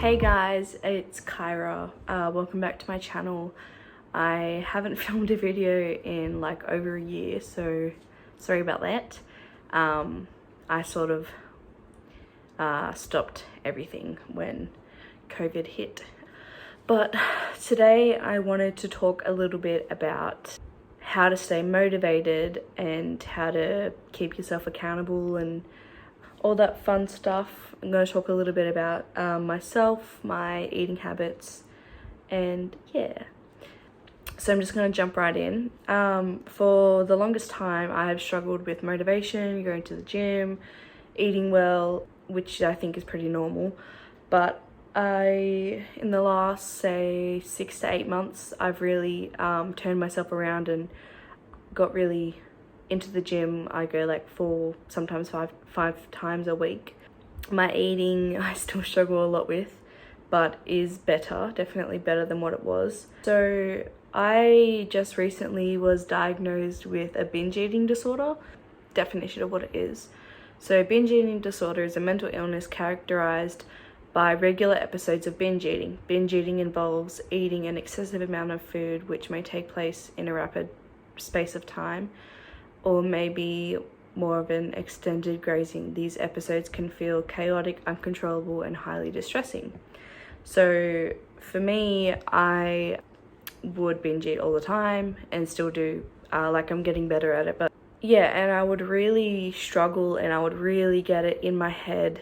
Hey guys, it's Kyra. Welcome back to my channel. I haven't filmed a video in like over a year, so sorry about that. I sort of stopped everything when COVID hit. But today I wanted to talk a little bit about how to stay motivated and how to keep yourself accountable and all that fun stuff. I'm going to talk a little bit about myself, my eating habits, and yeah. So I'm just going to jump right in. For the longest time, I have struggled with motivation, going to the gym, eating well, which I think is pretty normal. But in the last, say, 6 to 8 months, I've really turned myself around and got really into the gym. I go like 4, sometimes five times a week. My eating, I still struggle a lot with, but is better, definitely better than what it was. So I just recently was diagnosed with a binge eating disorder. Definition of what it is. So binge eating disorder is a mental illness characterized by regular episodes of binge eating. Binge eating involves eating an excessive amount of food which may take place in a rapid space of time, or maybe more of an extended grazing. These episodes can feel chaotic, uncontrollable, and highly distressing. So for me, I would binge eat all the time and still do, like I'm getting better at it. But yeah, and I would really struggle and I would really get it in my head.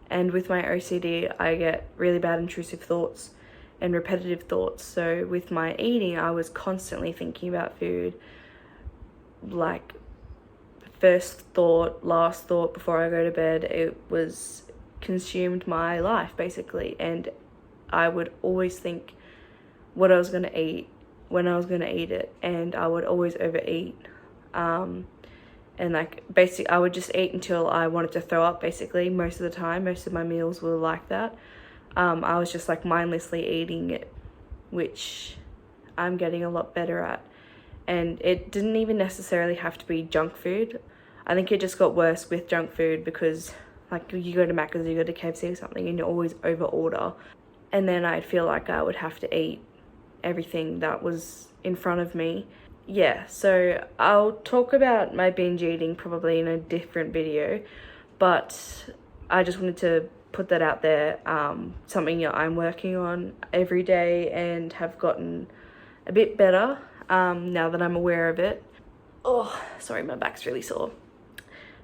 And with my OCD, I get really bad intrusive thoughts and repetitive thoughts. So with my eating, I was constantly thinking about food, like first thought, last thought before I go to bed. It was consumed my life basically, and I would always think what I was going to eat, when I was going to eat it, and I would always overeat. And like basically I would just eat until I wanted to throw up basically. Most of the time, most of my meals were like that. I was just like mindlessly eating it, which I'm getting a lot better at. And it didn't even necessarily have to be junk food. I think it just got worse with junk food because like you go to Macca's, you go to KFC or something, and you always over order. And then I'd feel like I would have to eat everything that was in front of me. Yeah, so I'll talk about my binge eating probably in a different video, but I just wanted to put that out there. Something that I'm working on every day and have gotten a bit better now that I'm aware of it. Oh, sorry, my back's really sore.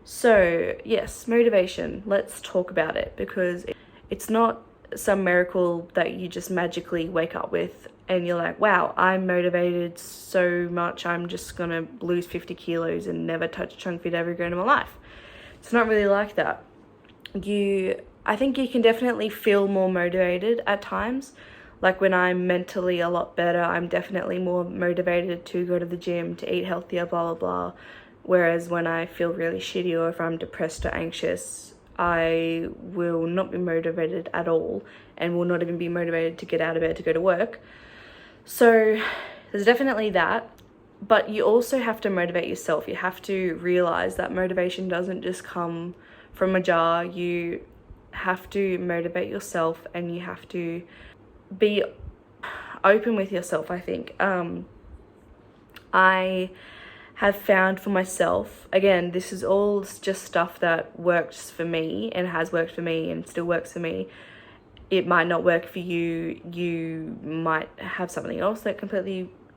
So yes, motivation, let's talk about it, because it's not some miracle that you just magically wake up with and you're like, wow, I'm motivated so much, I'm just gonna lose 50 kilos and never touch junk food ever again in my life. It's not really like that. I think you can definitely feel more motivated at times. Like when I'm mentally a lot better, I'm definitely more motivated to go to the gym, to eat healthier, blah, blah, blah. Whereas when I feel really shitty or if I'm depressed or anxious, I will not be motivated at all and will not even be motivated to get out of bed to go to work. So there's definitely that, but you also have to motivate yourself. You have to realize that motivation doesn't just come from a jar. You have to motivate yourself and you have to be open with yourself, I think. I have found for myself, again, this is all just stuff that works for me and has worked for me and still works for me. It might not work for you. You might have something else that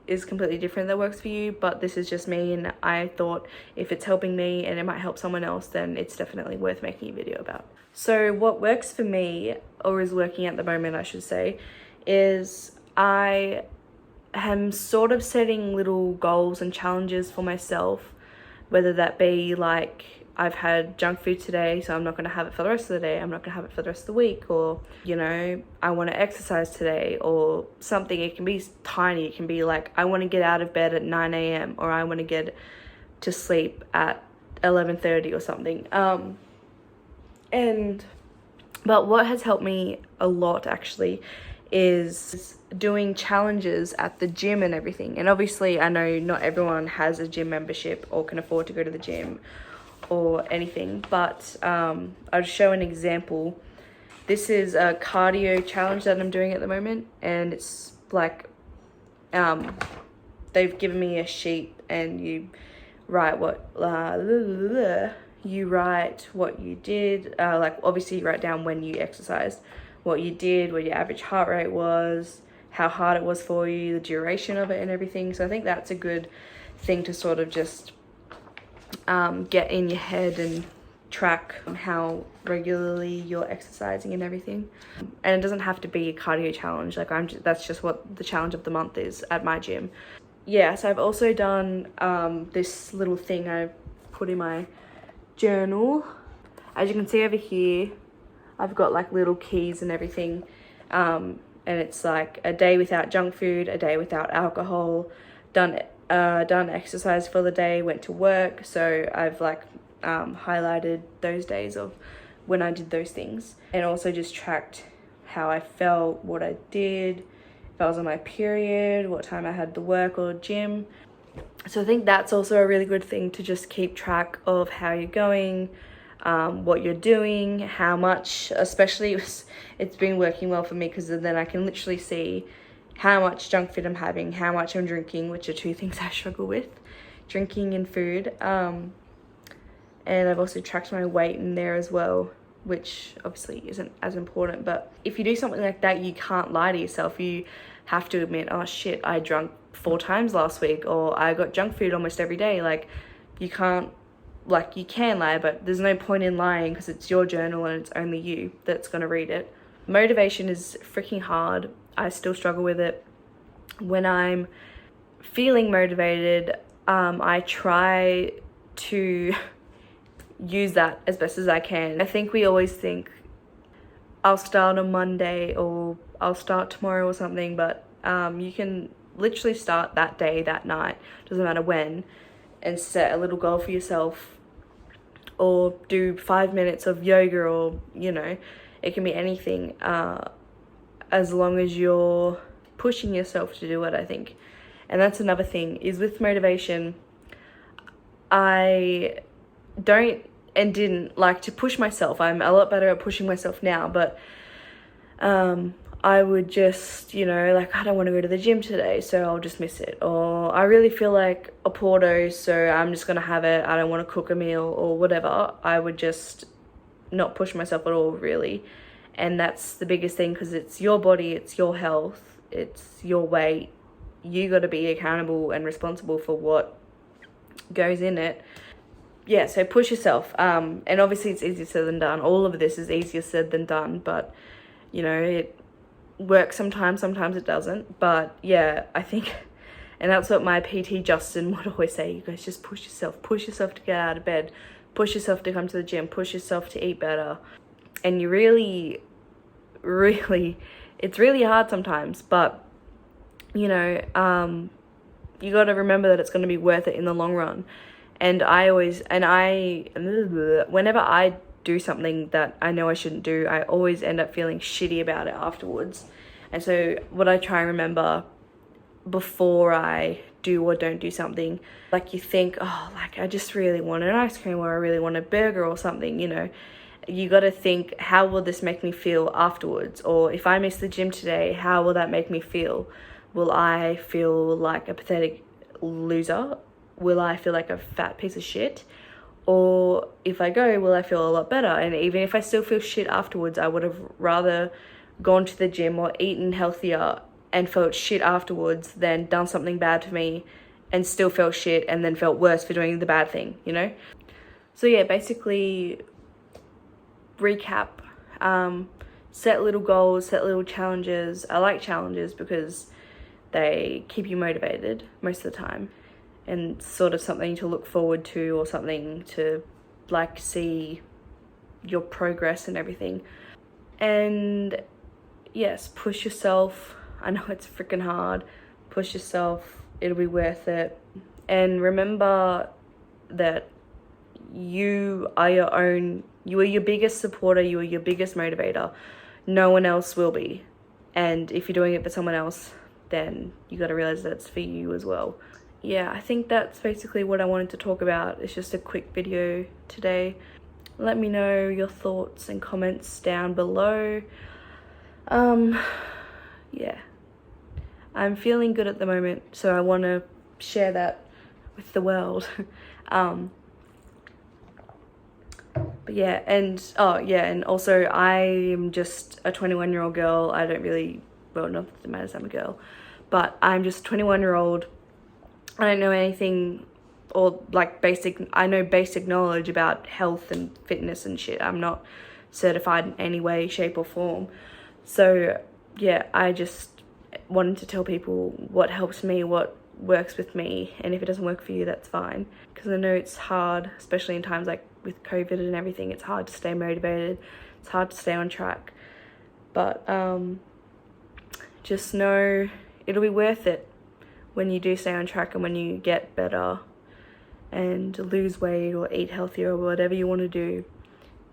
is completely different that works for you, but this is just me, and I thought if it's helping me and it might help someone else, then it's definitely worth making a video about. So what works for me, or is working at the moment I should say, is I am sort of setting little goals and challenges for myself, whether that be like I've had junk food today, so I'm not going to have it for the rest of the day, I'm not going to have it for the rest of the week, or you know, I want to exercise today or something. It can be tiny. It can be like I want to get out of bed at 9 a.m. or I want to get to sleep at 11:30 or something. But what has helped me a lot actually is doing challenges at the gym and everything. And obviously I know not everyone has a gym membership or can afford to go to the gym or anything, but I'll show an example This is a cardio challenge that I'm doing at the moment, and it's like they've given me a sheet and you write what you did, like obviously you write down when you exercised, what you did, what your average heart rate was, how hard it was for you, the duration of it and everything. So I think that's a good thing to sort of just get in your head and track how regularly you're exercising and everything. And it doesn't have to be a cardio challenge, like that's just what the challenge of the month is at my gym. Yeah, so I've also done this little thing I put in my journal. As you can see over here, I've got like little keys and everything, and it's like a day without junk food, a day without alcohol, done exercise for the day, went to work. So I've like highlighted those days of when I did those things, and also just tracked how I felt, what I did, if I was on my period, what time I had to work or gym. So I think that's also a really good thing to just keep track of how you're going, what you're doing, how much, especially it's been working well for me because then I can literally see how much junk food I'm having, how much I'm drinking, which are two things I struggle with, drinking and food. And I've also tracked my weight in there as well, which obviously isn't as important. But if you do something like that, you can't lie to yourself. You have to admit, oh shit, I drank 4 times last week, or I got junk food almost every day. Like, you can't, like, you can lie, but there's no point in lying because it's your journal and it's only you that's going to read it. Motivation is freaking hard. I still struggle with it. When I'm feeling motivated, I try to use that as best as I can. I think we always think I'll start on Monday or I'll start tomorrow or something, but you can literally start that day, that night, doesn't matter when, and set a little goal for yourself, or do 5 minutes of yoga, or you know, it can be anything, as long as you're pushing yourself to do it, I think. And that's another thing, is with motivation, I don't and didn't like to push myself. I'm a lot better at pushing myself now, but I would just, you know, like, I don't want to go to the gym today, so I'll just miss it. Or I really feel like a Porto, so I'm just going to have it. I don't want to cook a meal or whatever. I would just not push myself at all, really. And that's the biggest thing, because it's your body, it's your health, it's your weight. You got to be accountable and responsible for what goes in it. Yeah, so push yourself. And obviously it's easier said than done. All of this is easier said than done, but you know, it works sometimes it doesn't. But yeah, I think, and that's what my PT Justin would always say, you guys just push yourself to get out of bed, push yourself to come to the gym, push yourself to eat better. And you really, it's really hard sometimes, but you know, you got to remember that it's going to be worth it in the long run. And whenever I do something that I know I shouldn't do, I always end up feeling shitty about it afterwards. And so what I try and remember before I do or don't do something, like, you think, oh, like, I just really want an ice cream, or I really want a burger or something, you know, you got to think, how will this make me feel afterwards? Or if I miss the gym today, how will that make me feel? Will I feel like a pathetic loser? Will I feel like a fat piece of shit? Or if I go, will I feel a lot better? And even if I still feel shit afterwards, I would have rather gone to the gym or eaten healthier and felt shit afterwards than done something bad to me and still felt shit and then felt worse for doing the bad thing, you know? So yeah, basically, recap, set little goals, set little challenges. I like challenges because they keep you motivated most of the time, and sort of something to look forward to, or something to like see your progress and everything. And yes, push yourself. I know it's freaking hard. Push yourself. It'll be worth it. And remember that you are your biggest supporter. You are your biggest motivator. No one else will be. And if you're doing it for someone else, then you got to realize that it's for you as well. Yeah, I think that's basically what I wanted to talk about. It's just a quick video today. let me know your thoughts and comments down below. Yeah, I'm feeling good at the moment, so I want to share that with the world. But yeah, and oh yeah, and also I am just a 21-year-old girl. I don't really, well, not that it matters, I'm a girl, but I'm just a 21-year-old. I don't know anything, or like I know basic knowledge about health and fitness and shit. I'm not certified in any way, shape or form. So yeah, I just wanted to tell people what helps me, what works with me, and if it doesn't work for you, that's fine. Because I know it's hard, especially in times like with COVID and everything, it's hard to stay motivated, it's hard to stay on track. But just know it'll be worth it when you do stay on track and when you get better and lose weight or eat healthier or whatever you want to do.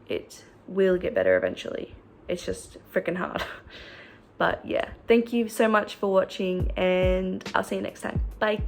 It will get better eventually. It's just freaking hard. But yeah, thank you so much for watching, and I'll see you next time. Bye.